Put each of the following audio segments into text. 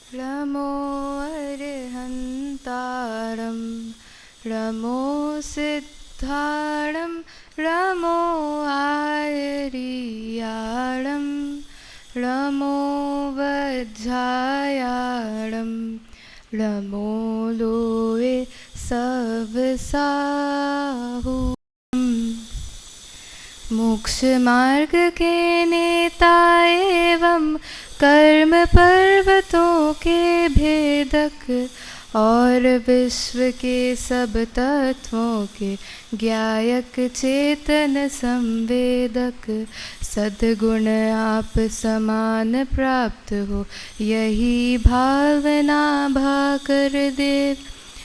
रमो अरिहन्तारं रमो सिद्धारं रमो आयरियाळं रमो वज्रायाळं रमो लोए सबसाहु। मोक्ष मार्ग के नेता एवं कर्म पर्वतों के भेदक और विश्व के सब तत्वों के ज्ञायक चेतन संवेदक सद्गुण आप समान प्राप्त हो यही भावना भाकर देव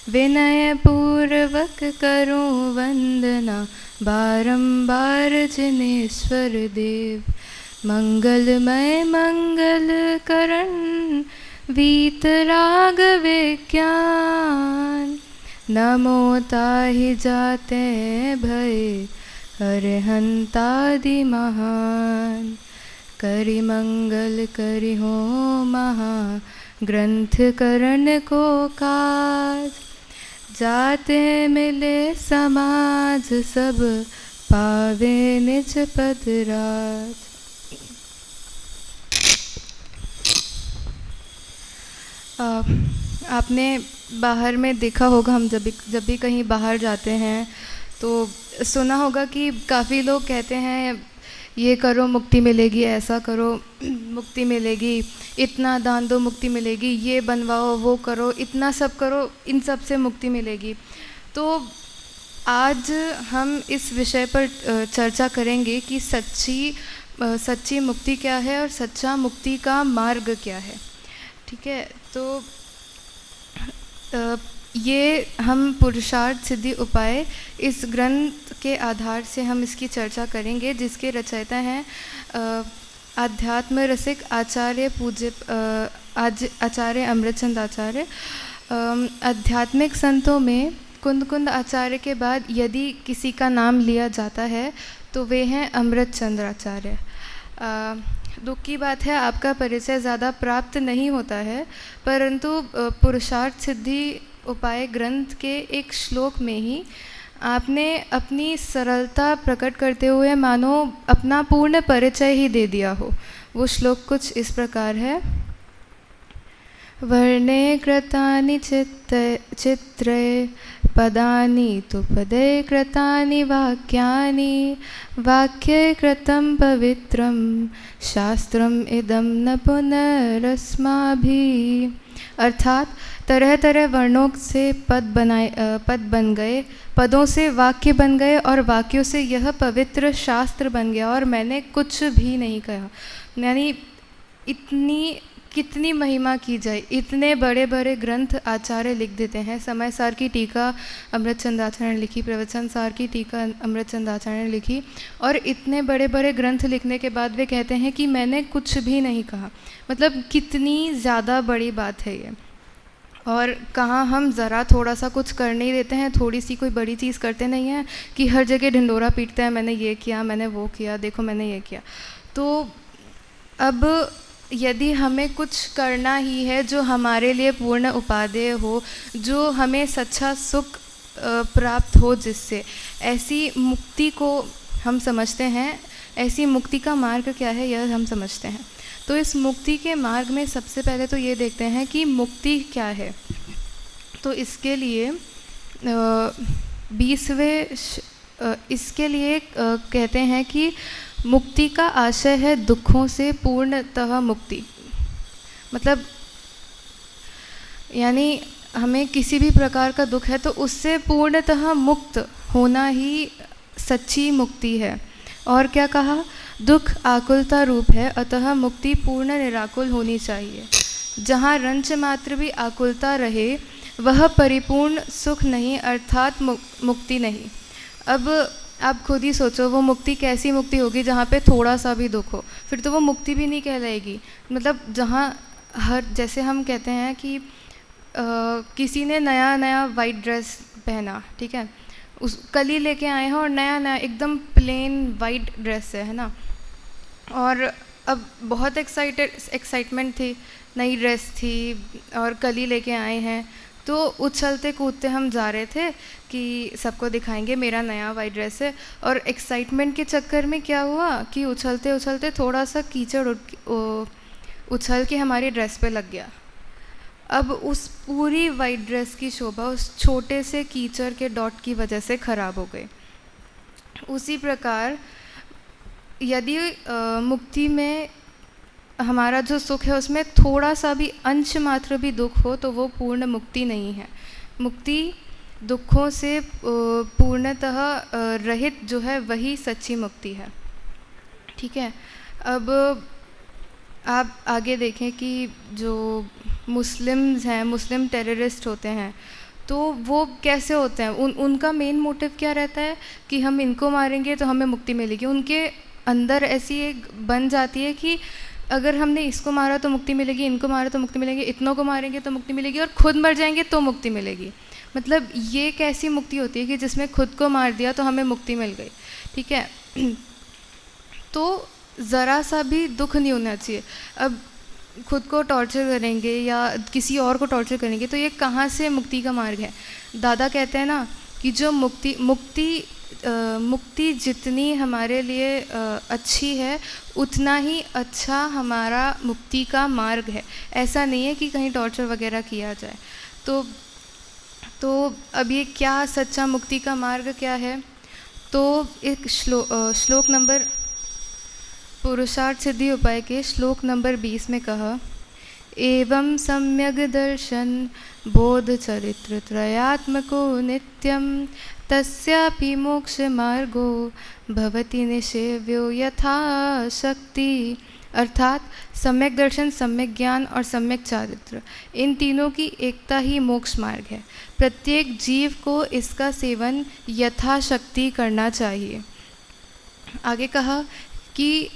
विनय पूर्वक करूं वंदना बारंबार जिनेश्वर देव। मंगलमय मंगल करण वीतराग विज्ञान नमो ताहि जाते भय अरिहंतादि महान। करि मंगल करि हो महा ग्रंथ करण को काज जाते मिले समाज सब पावे निज पद राज। आपने बाहर में देखा होगा, हम जब भी कहीं बाहर जाते हैं तो सुना होगा कि काफ़ी लोग कहते हैं ये करो मुक्ति मिलेगी, ऐसा करो मुक्ति मिलेगी, इतना दान दो मुक्ति मिलेगी, ये बनवाओ वो करो, इतना सब करो, इन सब से मुक्ति मिलेगी। तो आज हम इस विषय पर चर्चा करेंगे कि सच्ची मुक्ति क्या है और सच्चा मुक्ति का मार्ग क्या है। ठीक है, तो ये हम पुरुषार्थ सिद्धि उपाय इस ग्रंथ के आधार से हम इसकी चर्चा करेंगे, जिसके रचयिता हैं आध्यात्म रसिक आचार्य पूज्य आचार्य अमृतचंद आचार्य। आध्यात्मिक संतों में कुंद आचार्य के बाद यदि किसी का नाम लिया जाता है तो वे हैं अमृतचंद आचार्य। दुख की बात है, आपका परिचय ज़्यादा प्राप्त नहीं होता है, परंतु पुरुषार्थ सिद्धि उपाय ग्रंथ के एक श्लोक में ही आपने अपनी सरलता प्रकट करते हुए मानो अपना पूर्ण परिचय ही दे दिया हो। वो श्लोक कुछ इस प्रकार है। वर्णे कृतानि चित्रे पदानि तु पदे कृतानि वाक्यानि वाक्ये कृतं पवित्रं शास्त्रम इदं न पुनरस्माभिः। अर्थात तरह तरह वर्णों से पद बन गए, पदों से वाक्य बन गए और वाक्यों से यह पवित्र शास्त्र बन गया और मैंने कुछ भी नहीं कहा। यानी कितनी महिमा की जाए, इतने बड़े बड़े ग्रंथ आचार्य लिख देते हैं। समय सार की टीका अमृतचंद आचार्य ने लिखी, प्रवचन सार की टीका अमृतचंद आचार्य ने लिखी, और इतने बड़े बड़े ग्रंथ लिखने के बाद वे कहते हैं कि मैंने कुछ भी नहीं कहा। मतलब कितनी ज़्यादा बड़ी बात है ये। और कहाँ हम ज़रा थोड़ा सा कुछ कर नहीं देते हैं, थोड़ी सी कोई बड़ी चीज़ करते नहीं हैं कि हर जगह ढिंडोरा पीटते हैं, मैंने ये किया, मैंने वो किया, देखो मैंने ये किया। तो अब यदि हमें कुछ करना ही है जो हमारे लिए पूर्ण उपादेय हो, जो हमें सच्चा सुख प्राप्त हो, जिससे ऐसी मुक्ति को हम समझते हैं, ऐसी मुक्ति का मार्ग क्या है यह हम समझते हैं। तो इस मुक्ति के मार्ग में सबसे पहले तो ये देखते हैं कि मुक्ति क्या है। तो इसके लिए 20वें इसके लिए कहते हैं कि मुक्ति का आशय है दुखों से पूर्णतः मुक्ति। मतलब यानी हमें किसी भी प्रकार का दुख है तो उससे पूर्णतः मुक्त होना ही सच्ची मुक्ति है। और क्या कहा, दुख आकुलता रूप है, अतः मुक्ति पूर्ण निराकुल होनी चाहिए। जहाँ रंच मात्र भी आकुलता रहे वह परिपूर्ण सुख नहीं, अर्थात मुक्ति नहीं। अब आप खुद ही सोचो, वो मुक्ति कैसी मुक्ति होगी जहाँ पे थोड़ा सा भी दुख हो, फिर तो वो मुक्ति भी नहीं कहलाएगी। मतलब जहाँ जैसे हम कहते हैं कि किसी ने नया वाइट ड्रेस पहना, ठीक है, कल ही लेके आए हैं और नया एकदम प्लेन वाइट ड्रेस है ना, और अब बहुत एक्साइटमेंट थी, नई ड्रेस थी और कल ही लेके आए हैं, तो उछलते कूदते हम जा रहे थे कि सबको दिखाएंगे मेरा नया वाइट ड्रेस है। और एक्साइटमेंट के चक्कर में क्या हुआ कि उछलते उछलते थोड़ा सा कीचड़ उछल के हमारी ड्रेस पे लग गया। अब उस पूरी वाइट ड्रेस की शोभा उस छोटे से कीचड़ के डॉट की वजह से ख़राब हो गई। उसी प्रकार यदि मुक्ति में हमारा जो सुख है उसमें थोड़ा सा भी अंश मात्र भी दुख हो तो वो पूर्ण मुक्ति नहीं है। मुक्ति दुखों से पूर्णतः रहित जो है वही सच्ची मुक्ति है। ठीक है, अब आप आगे देखें कि जो मुस्लिम्स हैं, मुस्लिम टेररिस्ट होते हैं, तो वो कैसे होते हैं, उनका मेन मोटिव क्या रहता है कि हम इनको मारेंगे तो हमें मुक्ति मिलेगी। उनके अंदर ऐसी एक बन जाती है कि अगर हमने इसको मारा तो मुक्ति मिलेगी, इनको मारा तो मुक्ति मिलेगी, इतनों को मारेंगे तो मुक्ति मिलेगी और खुद मर जाएंगे तो मुक्ति मिलेगी। मतलब ये कैसी मुक्ति होती है कि जिसमें खुद को मार दिया तो हमें मुक्ति मिल गई। ठीक है, तो ज़रा सा भी दुख नहीं होना चाहिए। अब खुद को टॉर्चर करेंगे या किसी और को टॉर्चर करेंगे तो ये कहाँ से मुक्ति का मार्ग है। दादा कहते हैं ना कि जो मुक्ति जितनी हमारे लिए अच्छी है उतना ही अच्छा हमारा मुक्ति का मार्ग है। ऐसा नहीं है कि कहीं टॉर्चर वगैरह किया जाए। तो अब ये क्या सच्चा मुक्ति का मार्ग क्या है, तो एक श्लोक नंबर पुरुषार्थ सिद्धि उपाय के श्लोक नंबर 20 में कहा, एवं सम्यग दर्शन बोध चरित्र त्रयात्मको नित्यम तस्यापि मोक्ष मार्गो भवति निषेव्यो यथा शक्ति। अर्थात सम्यक दर्शन, सम्यक ज्ञान और सम्यक चारित्र, इन तीनों की एकता ही मोक्ष मार्ग है। प्रत्येक जीव को इसका सेवन यथाशक्ति करना चाहिए। आगे कहा कि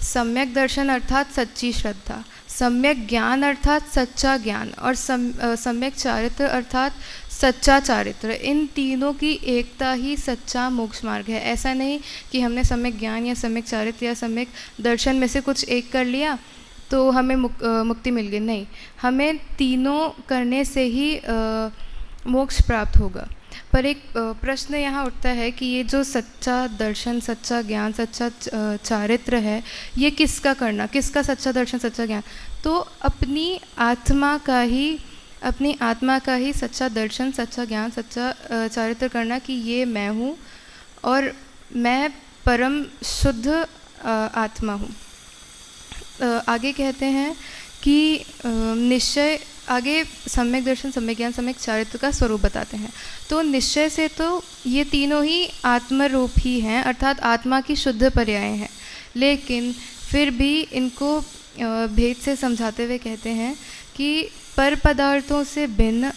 सम्यक दर्शन अर्थात सच्ची श्रद्धा, सम्यक ज्ञान अर्थात सच्चा ज्ञान और सम्यक चारित्र अर्थात सच्चा चारित्र, इन तीनों की एकता ही सच्चा मोक्ष मार्ग है। ऐसा नहीं कि हमने सम्यक ज्ञान या सम्यक चारित्र या सम्यक दर्शन में से कुछ एक कर लिया तो हमें मुक्ति मिल गई। नहीं, हमें तीनों करने से ही मोक्ष प्राप्त होगा। पर एक प्रश्न यहाँ उठता है कि ये जो सच्चा दर्शन, सच्चा ज्ञान, सच्चा चारित्र है, ये किसका करना, किसका सच्चा दर्शन, सच्चा ज्ञान? तो अपनी आत्मा का ही सच्चा दर्शन, सच्चा ज्ञान, सच्चा चारित्र करना कि ये मैं हूँ और मैं परम शुद्ध आत्मा हूँ। आगे कहते हैं कि निश्चय, आगे सम्यक दर्शन, सम्यक ज्ञान, सम्यक चारित्र का स्वरूप बताते हैं। तो निश्चय से तो ये तीनों ही आत्मरूप ही हैं, अर्थात आत्मा की शुद्ध पर्याय हैं। लेकिन फिर भी इनको भेद से समझाते हुए कहते हैं कि पर पदार्थों से भिन्न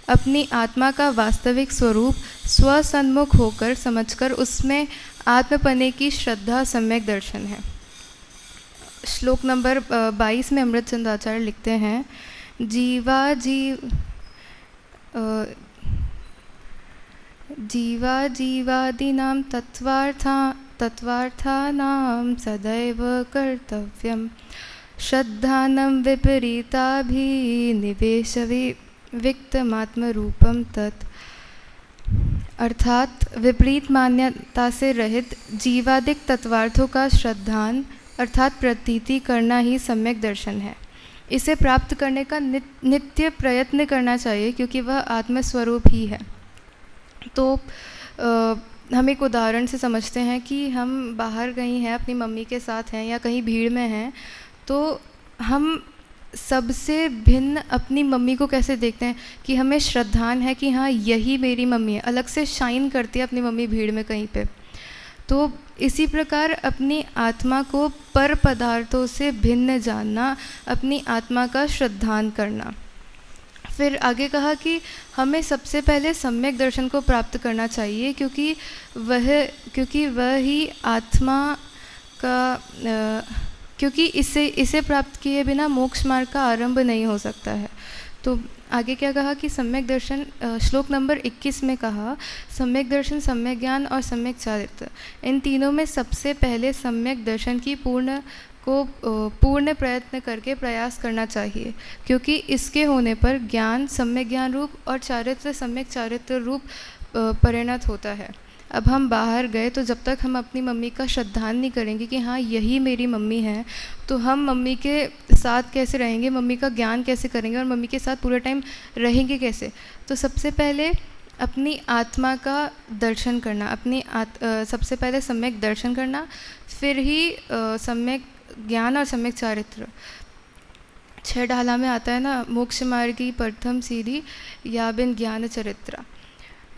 अपनी आत्मा का वास्तविक स्वरूप स्वसन्मुख होकर समझकर उसमें आत्मपने की श्रद्धा सम्यक दर्शन है। श्लोक नंबर 22 में अमृतचंद आचार्य लिखते हैं, जीवादीनां तत्वार्थानां सदैव कर्तव्यं श्रद्धानं विपरीताभिनिवेश विक्तमात्मरूपम तत्। अर्थात विपरीत मान्यता से रहित जीवादिक तत्वार्थों का श्रद्धान अर्थात प्रतीति करना ही सम्यक दर्शन है। इसे प्राप्त करने का नित्य प्रयत्न करना चाहिए क्योंकि वह आत्मस्वरूप ही है। तो हम एक उदाहरण से समझते हैं कि हम बाहर कहीं हैं, अपनी मम्मी के साथ हैं या कहीं भीड़ में हैं, तो हम सबसे भिन्न अपनी मम्मी को कैसे देखते हैं कि हमें श्रद्धान है कि हाँ यही मेरी मम्मी है, अलग से शाइन करती है अपनी मम्मी भीड़ में कहीं पे। तो इसी प्रकार अपनी आत्मा को पर पदार्थों से भिन्न जानना, अपनी आत्मा का श्रद्धान करना। फिर आगे कहा कि हमें सबसे पहले सम्यक दर्शन को प्राप्त करना चाहिए क्योंकि वह ही आत्मा का क्योंकि इसे प्राप्त किए बिना मोक्ष मार्ग का आरंभ नहीं हो सकता है। तो आगे क्या कहा कि सम्यक दर्शन, श्लोक नंबर 21 में कहा, सम्यक दर्शन, सम्यक ज्ञान और सम्यक चारित्र, इन तीनों में सबसे पहले सम्यक दर्शन की पूर्ण को पूर्ण प्रयत्न करके प्रयास करना चाहिए, क्योंकि इसके होने पर ज्ञान सम्यक ज्ञान रूप और चारित्र सम्यक चारित्र रूप परिणत होता है। अब हम बाहर गए तो जब तक हम अपनी मम्मी का श्रद्धान नहीं करेंगे कि हाँ यही मेरी मम्मी है, तो हम मम्मी के साथ कैसे रहेंगे, मम्मी का ज्ञान कैसे करेंगे और मम्मी के साथ पूरे टाइम रहेंगे कैसे। तो सबसे पहले अपनी आत्मा का दर्शन करना, सबसे पहले सम्यक दर्शन करना, फिर ही सम्यक ज्ञान और सम्यक चारित्र। 6 ढाला में आता है ना, मोक्ष मार्ग की प्रथम सीढ़ी या बिन ज्ञान चरित्रा,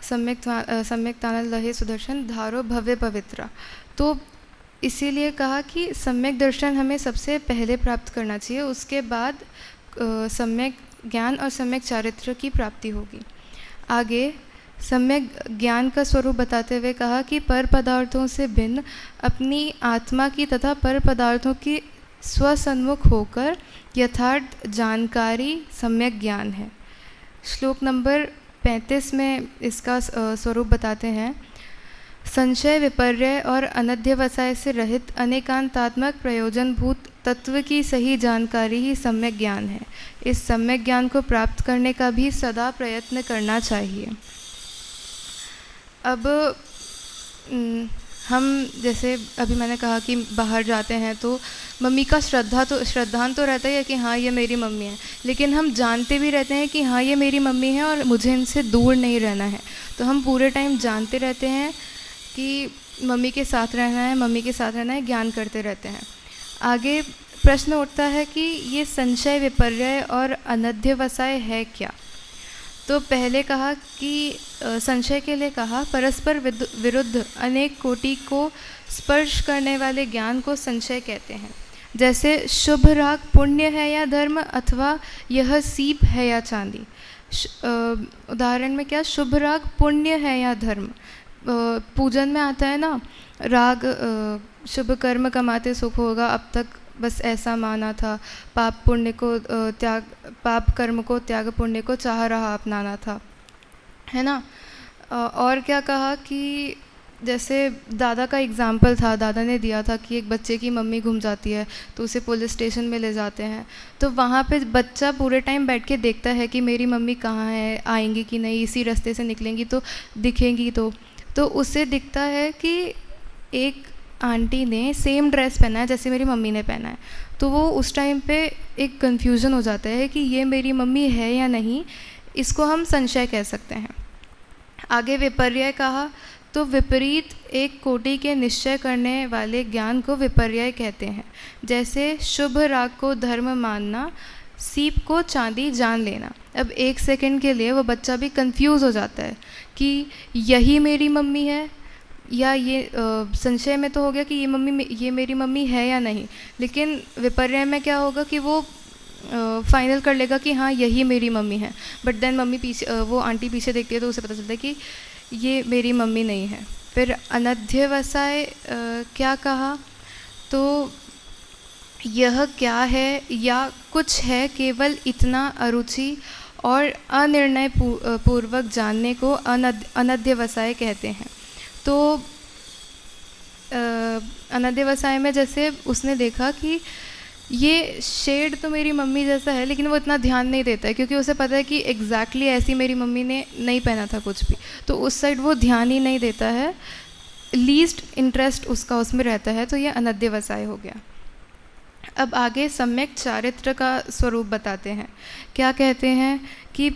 सम्यक तानल लहे सुदर्शन धारो भव्य पवित्रा। तो इसीलिए कहा कि सम्यक दर्शन हमें सबसे पहले प्राप्त करना चाहिए, उसके बाद सम्यक ज्ञान और सम्यक चारित्र की प्राप्ति होगी। आगे सम्यक ज्ञान का स्वरूप बताते हुए कहा कि पर पदार्थों से भिन्न अपनी आत्मा की तथा पर पदार्थों की स्वसन्मुख होकर यथार्थ जानकारी सम्यक ज्ञान है। श्लोक नंबर 35 में इसका स्वरूप बताते हैं। संशय विपर्य और अनध्यवसाय से रहित अनेकांतात्मक प्रयोजनभूत तत्व की सही जानकारी ही सम्यक ज्ञान है। इस सम्यक ज्ञान को प्राप्त करने का भी सदा प्रयत्न करना चाहिए। अब हम जैसे अभी मैंने कहा कि बाहर जाते हैं तो मम्मी का श्रद्धान तो रहता ही है कि हाँ ये मेरी मम्मी है, लेकिन हम जानते भी रहते हैं कि हाँ ये मेरी मम्मी है और मुझे इनसे दूर नहीं रहना है। तो हम पूरे टाइम जानते रहते हैं कि मम्मी के साथ रहना है, मम्मी के साथ रहना है, ज्ञान करते रहते हैं। आगे प्रश्न उठता है कि ये संशय विपर्य और अनध्यवसाय है क्या। तो पहले कहा कि संशय के लिए कहा परस्पर विरुद्ध अनेक कोटि को स्पर्श करने वाले ज्ञान को संशय कहते हैं। जैसे शुभ राग पुण्य है या धर्म, अथवा यह सीप है या चांदी। उदाहरण में क्या, शुभ राग पुण्य है या धर्म। पूजन में आता है ना, राग शुभ कर्म कमाते सुख होगा, अब तक बस ऐसा माना था, पाप कर्म को त्याग पुण्य को चाह रहा अपनाना था, है ना। और क्या कहा कि जैसे दादा का एग्ज़ाम्पल था, दादा ने दिया था कि एक बच्चे की मम्मी गुम जाती है तो उसे पुलिस स्टेशन में ले जाते हैं, तो वहाँ पे बच्चा पूरे टाइम बैठ के देखता है कि मेरी मम्मी कहाँ है, आएंगी कि नहीं, इसी रास्ते से निकलेंगी तो दिखेंगी। तो उसे दिखता है कि एक आंटी ने सेम ड्रेस पहना है जैसे मेरी मम्मी ने पहना है, तो वो उस टाइम पे एक कन्फ्यूज़न हो जाता है कि ये मेरी मम्मी है या नहीं। इसको हम संशय कह सकते हैं। आगे विपर्य कहा, तो विपरीत एक कोटि के निश्चय करने वाले ज्ञान को विपर्य कहते हैं। जैसे शुभ राग को धर्म मानना, सीप को चांदी जान लेना। अब एक सेकंड के लिए वो बच्चा भी कंफ्यूज हो जाता है कि यही मेरी मम्मी है, या ये संशय में तो हो गया कि ये मेरी मम्मी है या नहीं, लेकिन विपर्य में क्या होगा कि वो फाइनल कर लेगा कि हाँ यही मेरी मम्मी है। बट देन मम्मी पीछे, वो आंटी पीछे देखती है तो उसे पता चलता है कि ये मेरी मम्मी नहीं है। फिर अनध्यवसाय क्या कहा, तो यह क्या है या कुछ है, केवल इतना अरुचि और अनिर्णय पूर्वक जानने को अनध्यवसाय कहते हैं। तो अनध्यवसाय में जैसे उसने देखा कि ये शेड तो मेरी मम्मी जैसा है, लेकिन वो इतना ध्यान नहीं देता है क्योंकि उसे पता है कि एग्जैक्टली ऐसी मेरी मम्मी ने नहीं पहना था कुछ भी, तो उस साइड वो ध्यान ही नहीं देता है, लीस्ट इंटरेस्ट उसका उसमें रहता है, तो ये अनध्यवसाय हो गया। अब आगे सम्यक चारित्र का स्वरूप बताते हैं। क्या कहते हैं कि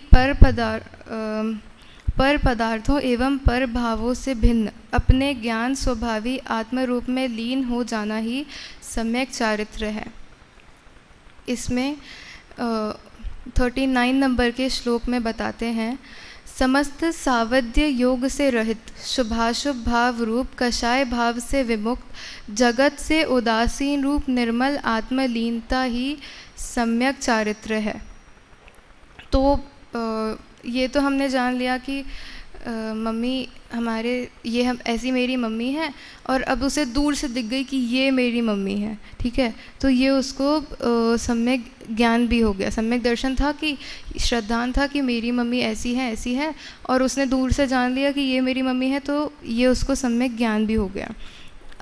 पर पदार्थों एवं पर भावों से भिन्न अपने ज्ञान स्वभावी आत्म रूप में लीन हो जाना ही सम्यक चारित्र है। इसमें 39 नंबर के श्लोक में बताते हैं, समस्त सावध्य योग से रहित शुभाशुभ भाव रूप कषाय भाव से विमुक्त जगत से उदासीन रूप निर्मल आत्मलीनता ही सम्यक चारित्र है। तो ये तो हमने जान लिया कि मम्मी हमारे, ये हम ऐसी मेरी मम्मी है, और अब उसे दूर से दिख गई कि ये मेरी मम्मी है, ठीक है, तो ये उसको सम्यक ज्ञान भी हो गया। सम्यक दर्शन था कि श्रद्धान था कि मेरी मम्मी ऐसी है, और उसने दूर से जान लिया कि ये मेरी मम्मी है, तो ये उसको सम्यक ज्ञान भी हो गया।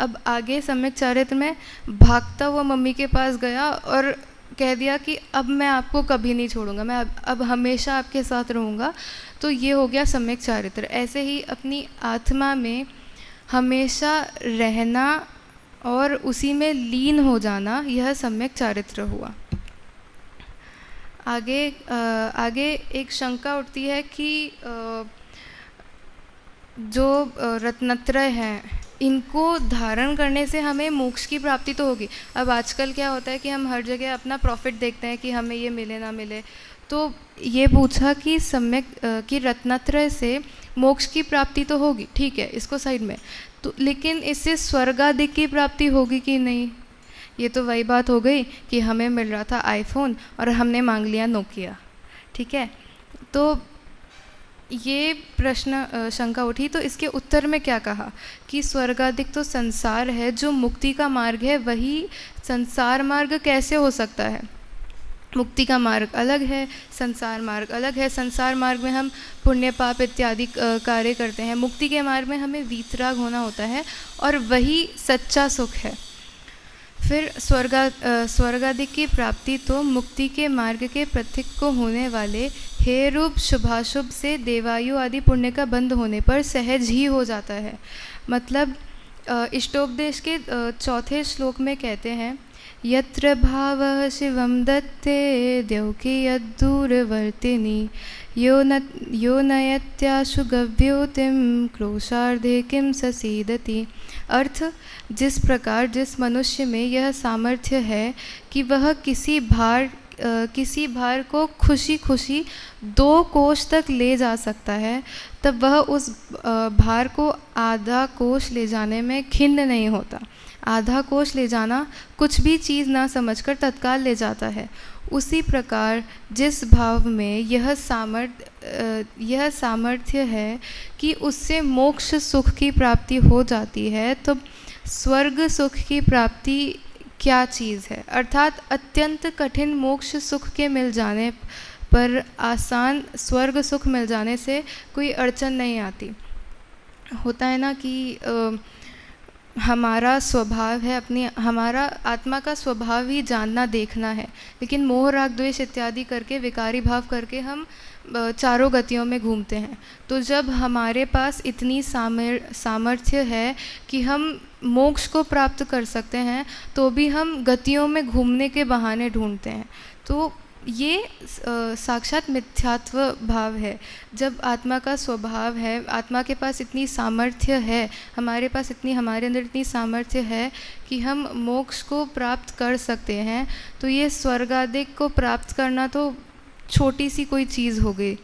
अब आगे सम्यक चारित्र में भागता हुआ मम्मी के पास गया और कह दिया कि अब मैं आपको कभी नहीं छोड़ूंगा, मैं अब हमेशा आपके साथ रहूँगा। तो ये हो गया सम्यक चारित्र। ऐसे ही अपनी आत्मा में हमेशा रहना और उसी में लीन हो जाना, यह सम्यक चारित्र हुआ। आगे एक शंका उठती है कि जो रत्नत्रय हैं इनको धारण करने से हमें मोक्ष की प्राप्ति तो होगी। अब आजकल क्या होता है कि हम हर जगह अपना प्रॉफिट देखते हैं कि हमें ये मिले ना मिले। तो ये पूछा कि सम्यक कि रत्नत्रय से मोक्ष की प्राप्ति तो होगी, ठीक है, इसको साइड में, तो लेकिन इससे स्वर्ग आदि की प्राप्ति होगी कि नहीं? ये तो वही बात हो गई कि हमें मिल रहा था आईफोन और हमने मांग लिया नोकिया, ठीक है। तो ये प्रश्न शंका उठी, तो इसके उत्तर में क्या कहा कि स्वर्गादिक तो संसार है, जो मुक्ति का मार्ग है वही संसार मार्ग कैसे हो सकता है? मुक्ति का मार्ग अलग है, संसार मार्ग अलग है। संसार मार्ग में हम पुण्य पाप इत्यादि कार्य करते हैं, मुक्ति के मार्ग में हमें वीतराग होना होता है और वही सच्चा सुख है। फिर स्वर्गादिक की प्राप्ति तो मुक्ति के मार्ग के प्रतीक को होने वाले हे रूप शुभाशुभ से देवायु आदि पुण्य का बंध होने पर सहज ही हो जाता है। मतलब इष्टोपदेश के चौथे श्लोक में कहते हैं, यत्र भावः शिवं दत्ते द्यौकी यद्दूरवर्तिनी यो नयत्याशु गव्योतिम क्रोशार्धे किम ससीदति। अर्थ, जिस प्रकार जिस मनुष्य में यह सामर्थ्य है कि वह किसी भार को खुशी खुशी 2 कोश तक ले जा सकता है, तब वह उस भार को आधा कोश ले जाने में खिन्न नहीं होता। आधा कोश ले जाना कुछ भी चीज़ ना समझकर तत्काल ले जाता है। उसी प्रकार जिस भाव में यह सामर्थ्य है कि उससे मोक्ष सुख की प्राप्ति हो जाती है, तो स्वर्ग सुख की प्राप्ति क्या चीज़ है? अर्थात अत्यंत कठिन मोक्ष सुख के मिल जाने पर आसान स्वर्ग सुख मिल जाने से कोई अड़चन नहीं आती। होता है ना कि हमारा स्वभाव है, हमारा आत्मा का स्वभाव ही जानना देखना है, लेकिन मोह राग द्वेष इत्यादि करके विकारी भाव करके हम चारों गतियों में घूमते हैं। तो जब हमारे पास इतनी सामर्थ्य है कि हम मोक्ष को प्राप्त कर सकते हैं, तो भी हम गतियों में घूमने के बहाने ढूंढते हैं। तो ये साक्षात मिथ्यात्व भाव है। जब आत्मा का स्वभाव है, आत्मा के पास इतनी सामर्थ्य है, हमारे अंदर इतनी सामर्थ्य है कि हम मोक्ष को प्राप्त कर सकते हैं, तो ये स्वर्गादिक को प्राप्त करना तो छोटी सी कोई चीज़ हो गई।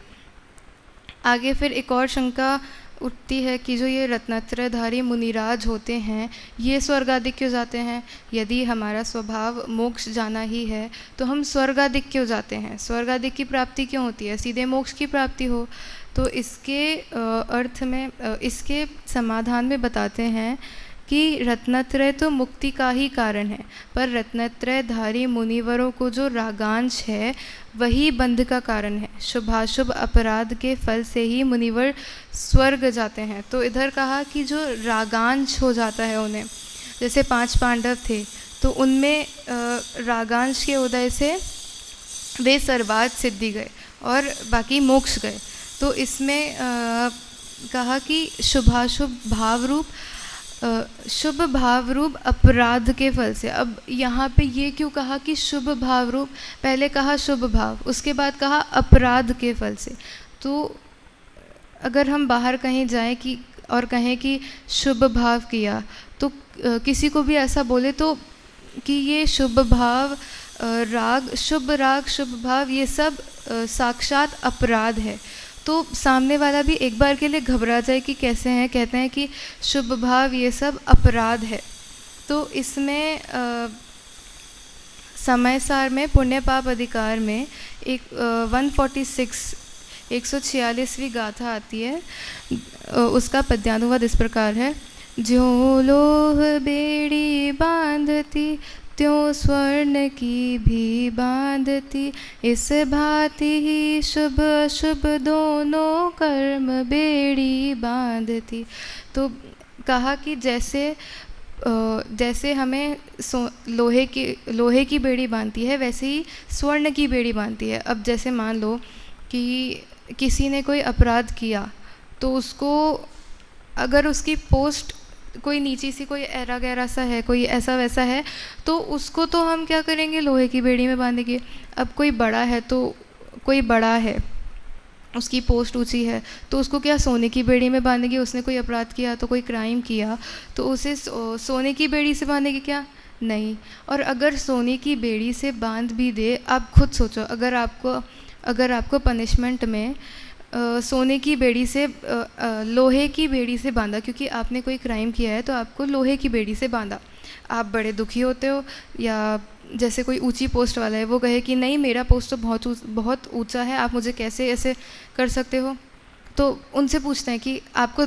आगे फिर एक और शंका उठती है कि जो ये रत्नत्रयधारी मुनिराज होते हैं, ये स्वर्गादिक क्यों जाते हैं? यदि हमारा स्वभाव मोक्ष जाना ही है, तो हम स्वर्गादिक क्यों जाते हैं? स्वर्गादिक की प्राप्ति क्यों होती है? सीधे मोक्ष की प्राप्ति हो। तो इसके अर्थ में इसके समाधान में बताते हैं कि रत्नत्रय तो मुक्ति का ही कारण है, पर रत्नत्रयधारी मुनिवरों को जो रागांश है वही बंध का कारण है। शुभाशुभ अपराध के फल से ही मुनिवर स्वर्ग जाते हैं। तो इधर कहा कि जो रागांश हो जाता है उन्हें, जैसे 5 पांडव थे, तो उनमें रागांश के उदय से वे सर्वार्थ सिद्धि गए और बाकी मोक्ष गए। तो इसमें कहा कि शुभाशुभ भावरूप शुभ भाव रूप अपराध के फल से। अब यहाँ पे ये क्यों कहा कि शुभ भाव रूप? पहले कहा शुभ भाव, उसके बाद कहा अपराध के फल से। तो अगर हम बाहर कहीं जाएं कि और कहें कि शुभ भाव किया, तो किसी को भी ऐसा बोले तो कि ये शुभ भाव शुभ भाव, ये सब साक्षात अपराध है। तो सामने वाला भी एक बार के लिए घबरा जाए कि कैसे हैं, कहते हैं कि शुभ भाव ये सब अपराध है। तो इसमें समय सार में पुण्य पाप अधिकार में एक 146वीं गाथा आती है। उसका पद्यानुवाद इस प्रकार है, ज्यों लोह बेड़ी बांधती त्यों स्वर्ण की भी बांधती, इस भांति ही शुभ अशुभ दोनों कर्म बेड़ी बांधती। तो कहा कि जैसे जैसे हमें लोहे की बेड़ी बांधती है, वैसे ही स्वर्ण की बेड़ी बांधती है। अब जैसे मान लो कि किसी ने कोई अपराध किया, तो उसको अगर उसकी पोस्ट कोई नीची सी, कोई ऐरा गैरा सा है, कोई ऐसा वैसा है, तो उसको तो हम क्या करेंगे, लोहे की बेड़ी में बांधेंगे। अब कोई बड़ा है, तो कोई बड़ा है, उसकी पोस्ट ऊंची है, तो उसको क्या सोने की बेड़ी में बांधेंगे। उसने कोई अपराध किया, तो कोई क्राइम किया, तो उसे सोने की बेड़ी से बांधेंगे क्या? नहीं। और अगर सोने की बेड़ी से बांध भी दे, आप खुद सोचो, अगर आपको पनिशमेंट में सोने की बेड़ी से लोहे की बेड़ी से बांधा, क्योंकि आपने कोई क्राइम किया है तो आपको लोहे की बेड़ी से बांधा, आप बड़े दुखी होते हो। या जैसे कोई ऊंची पोस्ट वाला है, वो कहे कि नहीं, मेरा पोस्ट तो बहुत ऊंचा है, आप मुझे कैसे ऐसे कर सकते हो। तो उनसे पूछते हैं कि आपको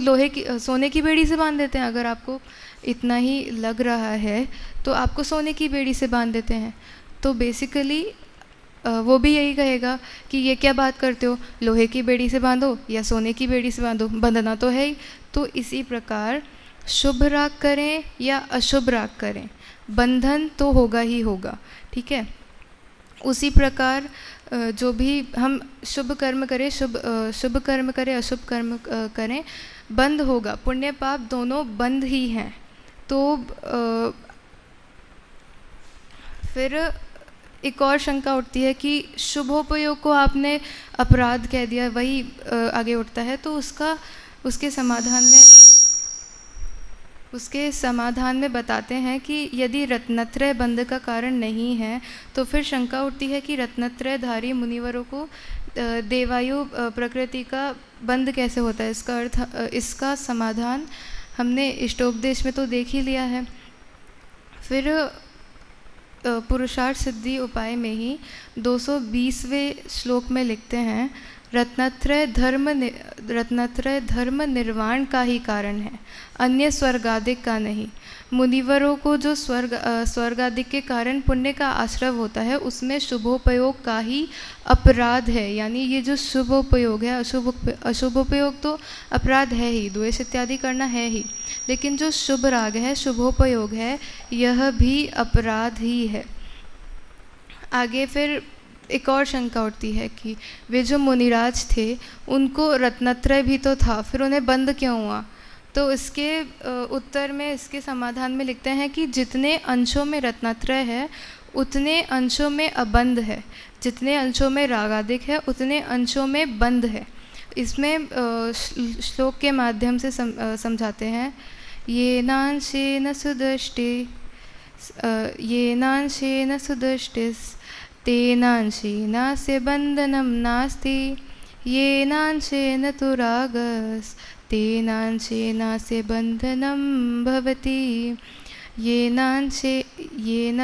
सोने की बेड़ी से बांध देते हैं। अगर आपको इतना ही लग रहा है तो आपको सोने की बेड़ी से बांध देते हैं। तो बेसिकली वो भी यही कहेगा कि ये क्या बात करते हो, लोहे की बेड़ी से बांधो या सोने की बेड़ी से बांधो, बंधना तो है ही। तो इसी प्रकार शुभ राग करें या अशुभ राग करें, बंधन तो होगा ही होगा, ठीक है। उसी प्रकार जो भी हम शुभ कर्म करें, शुभ कर्म करें, अशुभ कर्म करें, बंध होगा। पुण्य पाप दोनों बंध ही हैं। तो फिर एक और शंका उठती है कि शुभोपयोग को आपने अपराध कह दिया, वही आगे उठता है। तो उसके समाधान में बताते हैं कि यदि रत्नत्रय बंध का कारण नहीं है, तो फिर शंका उठती है कि रत्नत्रयधारी मुनिवरों को देवायु प्रकृति का बंध कैसे होता है। इसका समाधान हमने इष्टोपदेश में तो देख ही लिया है। फिर पुरुषार्थ सिद्धि उपाय में ही 220वें श्लोक में लिखते हैं, रत्नत्रय धर्म निर्वाण का ही कारण है, अन्य स्वर्गादिक का नहीं। मुनिवरों को जो स्वर्गादिक के कारण पुण्य का आश्रय होता है, उसमें शुभोपयोग का ही अपराध है। यानी ये जो शुभोपयोग है, अशुभोपयोग तो अपराध है ही, द्वेष इत्यादि करना है ही, लेकिन जो शुभ राग है, शुभोपयोग है, यह भी अपराध ही है। आगे फिर एक और शंका उठती है कि वे जो मुनिराज थे, उनको रत्नत्रय भी तो था, फिर उन्हें बंद क्यों हुआ। तो इसके उत्तर में, इसके समाधान में लिखते हैं कि जितने अंशों में रत्नत्रय है, उतने अंशों में अबंध है, जितने अंशों में रागादिक है, उतने अंशों में बंध है। इसमें श्लोक के माध्यम से समझाते हैं, येनांशेन सुदृष्टिस् तेनांशेनास्य बंधनं नास्ति, येनांशेन तु रागस् तेनांशेनास्य बंधनं भवति, येनांशेन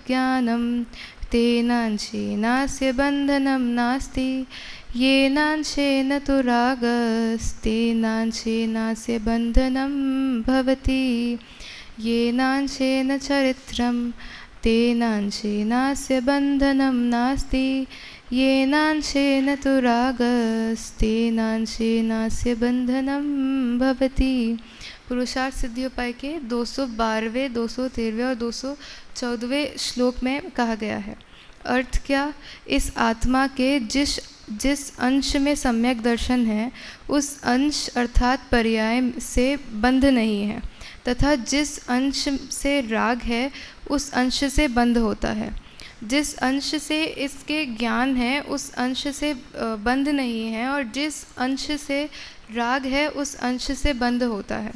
ज्ञानं तेनांशेनास्य बंधनं नास्ति, येनांशेन तु रागस्तेनांशेनास्य बंधनं भवति, येनांशेन चरित्रं तेनांशेनास्य बंधनं नास्ति, येनांशेन तु रागस्तेनांशेनास्य बंधनं भवति। पुरुषार्थ सिद्धि उपाय के 212वें, 213वें और 214वें श्लोक में कहा गया है। अर्थ क्या? इस आत्मा के जिस अंश में सम्यक दर्शन है, उस अंश अर्थात पर्याय से बंध नहीं है, तथा जिस अंश से राग है, उस अंश से बंध होता है। जिस अंश से इसके ज्ञान है, उस अंश से बंध नहीं है, और जिस अंश से राग है, उस अंश से बंध होता है।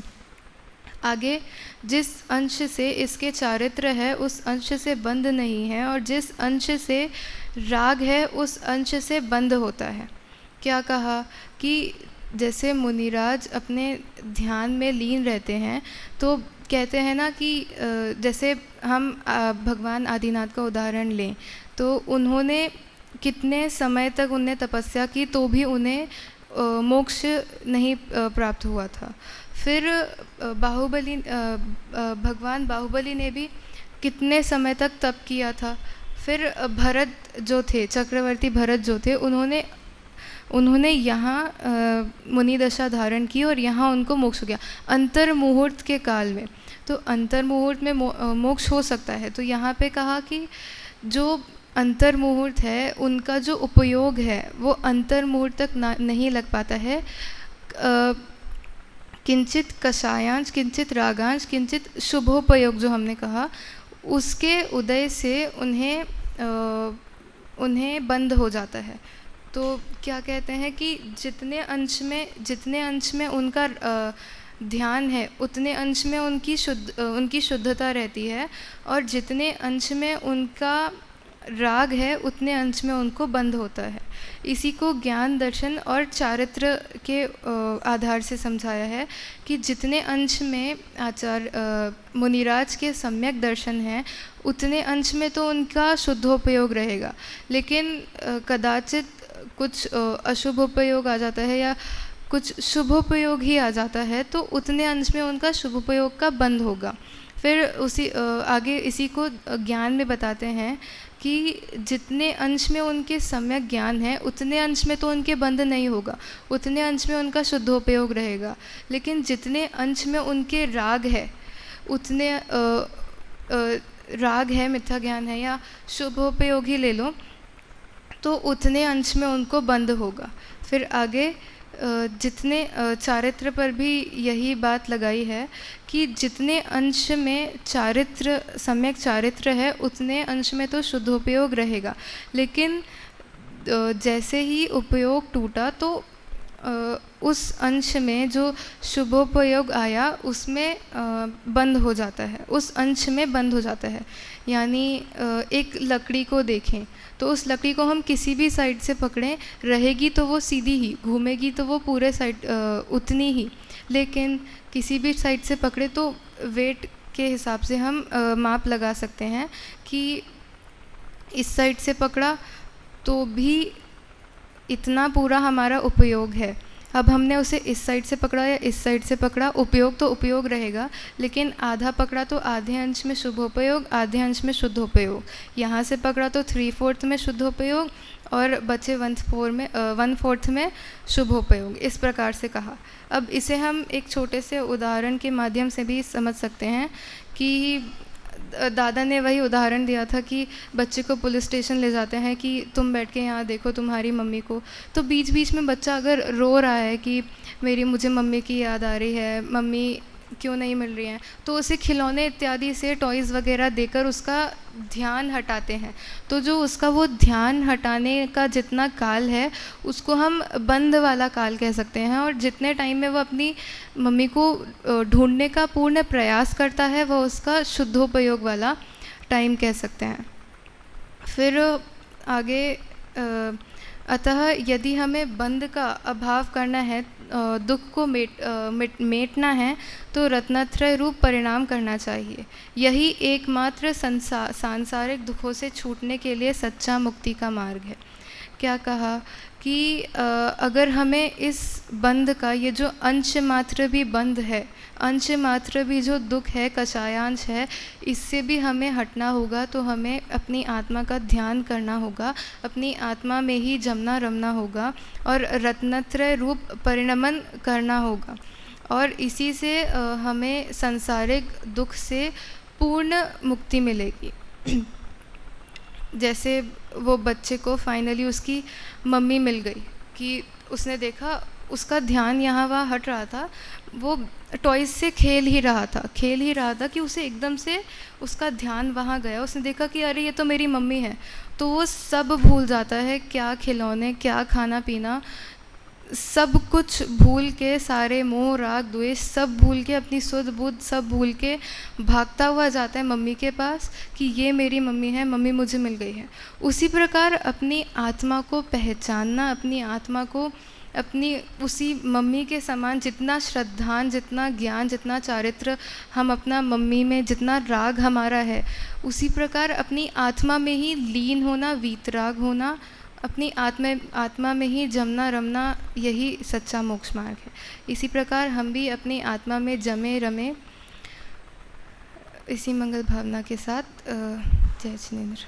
आगे, जिस अंश से इसके चारित्र है, उस अंश से बंध नहीं है, और जिस अंश से राग है, उस अंश से बंध होता है। क्या कहा कि जैसे मुनिराज अपने ध्यान में लीन रहते हैं, तो कहते हैं ना कि जैसे हम भगवान आदिनाथ का उदाहरण लें, तो उन्होंने कितने समय तक उन्हें तपस्या की, तो भी उन्हें मोक्ष नहीं प्राप्त हुआ था। फिर भगवान बाहुबली ने भी कितने समय तक तप किया था। फिर भरत जो थे, चक्रवर्ती भरत जो थे, उन्होंने यहाँ मुनि दशा धारण की और यहाँ उनको मोक्ष हो गया अंतर मुहूर्त के काल में। तो अंतर मुहूर्त में मोक्ष हो सकता है। तो यहाँ पे कहा कि जो अंतर मुहूर्त है उनका जो उपयोग है वो अंतर मुहूर्त तक नहीं लग पाता है। किंचित कषायांश, किंचित रागांश, किंचित शुभोपयोग जो हमने कहा, उसके उदय से उन्हें बंद हो जाता है। तो क्या कहते हैं कि जितने अंश में उनका ध्यान है उतने अंश में उनकी शुद्धता रहती है, और जितने अंश में उनका राग है उतने अंश में उनको बंद होता है। इसी को ज्ञान, दर्शन और चारित्र के आधार से समझाया है कि जितने अंश में मुनिराज के सम्यक दर्शन हैं उतने अंश में तो उनका शुद्धोपयोग रहेगा, लेकिन कदाचित कुछ अशुभोपयोग आ जाता है या कुछ शुभोपयोग ही आ जाता है, तो उतने अंश में उनका शुभोपयोग का बंद होगा। फिर आगे इसी को ज्ञान में बताते हैं कि जितने अंश में उनके सम्यक ज्ञान है उतने अंश में तो उनके बंध नहीं होगा, उतने अंश में उनका शुद्धोपयोग रहेगा, लेकिन जितने अंश में उनके राग है उतने राग है, मिथ्या ज्ञान है या शुभोपयोग ही ले लो, तो उतने अंश में उनको बंध होगा। फिर आगे जितने चारित्र पर भी यही बात लगाई है कि जितने अंश में सम्यक चारित्र है उतने अंश में तो शुद्धोपयोग रहेगा, लेकिन जैसे ही उपयोग टूटा तो उस अंश में जो शुभोपयोग आया उसमें बंद हो जाता है, उस अंश में बंद हो जाता है। यानी एक लकड़ी को देखें तो उस लकड़ी को हम किसी भी साइड से पकड़ें, रहेगी तो वो सीधी ही, घूमेगी तो वो पूरे साइड उतनी ही, लेकिन किसी भी साइड से पकड़े तो वेट के हिसाब से हम माप लगा सकते हैं कि इस साइड से पकड़ा तो भी इतना पूरा हमारा उपयोग है। अब हमने उसे इस साइड से पकड़ा या इस साइड से पकड़ा, उपयोग तो उपयोग रहेगा, लेकिन आधा पकड़ा तो आधे अंश में शुभोपयोग, आधे अंश में शुद्धोपयोग। यहाँ से पकड़ा तो 3/4 में शुद्धोपयोग और बचे 1/4 में शुभोपयोग, इस प्रकार से कहा। अब इसे हम एक छोटे से उदाहरण के माध्यम से भी समझ सकते हैं कि दादा ने वही उदाहरण दिया था कि बच्चे को पुलिस स्टेशन ले जाते हैं कि तुम बैठ के यहाँ देखो तुम्हारी मम्मी को, तो बीच बीच में बच्चा अगर रो रहा है कि मुझे मम्मी की याद आ रही है, मम्मी क्यों नहीं मिल रही हैं, तो उसे खिलौने इत्यादि से, टॉयज़ वगैरह देकर उसका ध्यान हटाते हैं। तो जो उसका वो ध्यान हटाने का जितना काल है उसको हम बंद वाला काल कह सकते हैं, और जितने टाइम में वो अपनी मम्मी को ढूंढने का पूर्ण प्रयास करता है वो उसका शुद्धोपयोग वाला टाइम कह सकते हैं। फिर आगे अतः यदि हमें बंध का अभाव करना है, दुख को मेटना है, तो रत्नत्रय रूप परिणाम करना चाहिए। यही एकमात्र सांसारिक दुखों से छूटने के लिए सच्चा मुक्ति का मार्ग है। क्या कहा कि अगर हमें इस बंध का, ये जो अंश मात्र भी बंध है, अंश मात्र भी जो दुख है, कषायांश है, इससे भी हमें हटना होगा, तो हमें अपनी आत्मा का ध्यान करना होगा, अपनी आत्मा में ही जमना रमना होगा और रत्नत्रय रूप परिणमन करना होगा, और इसी से हमें सांसारिक दुख से पूर्ण मुक्ति मिलेगी। जैसे वो बच्चे को फाइनली उसकी मम्मी मिल गई कि उसने देखा उसका ध्यान यहाँ वहाँ हट रहा था, वो टॉयज़ से खेल ही रहा था कि उसे एकदम से उसका ध्यान वहाँ गया, उसने देखा कि अरे ये तो मेरी मम्मी है, तो वो सब भूल जाता है, क्या खिलौने, क्या खाना पीना, सब कुछ भूल के, सारे मोह राग द्वेष सब भूल के, अपनी सुध बुध सब भूल के भागता हुआ जाता है मम्मी के पास कि ये मेरी मम्मी है, मम्मी मुझे मिल गई है। उसी प्रकार अपनी आत्मा को पहचानना, अपनी आत्मा को अपनी उसी मम्मी के समान, जितना श्रद्धान, जितना ज्ञान, जितना चारित्र हम अपना मम्मी में, जितना राग हमारा है, उसी प्रकार अपनी आत्मा में ही लीन होना, वीतराग होना, अपनी आत्मा में ही जमना रमना, यही सच्चा मोक्ष मार्ग है। इसी प्रकार हम भी अपनी आत्मा में जमे रमे, इसी मंगल भावना के साथ जय जिनेंद्र।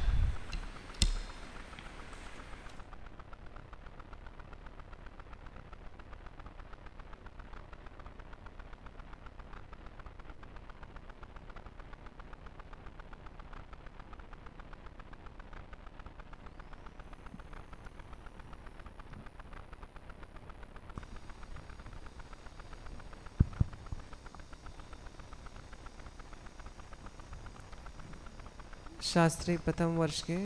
शास्त्री प्रथम वर्ष के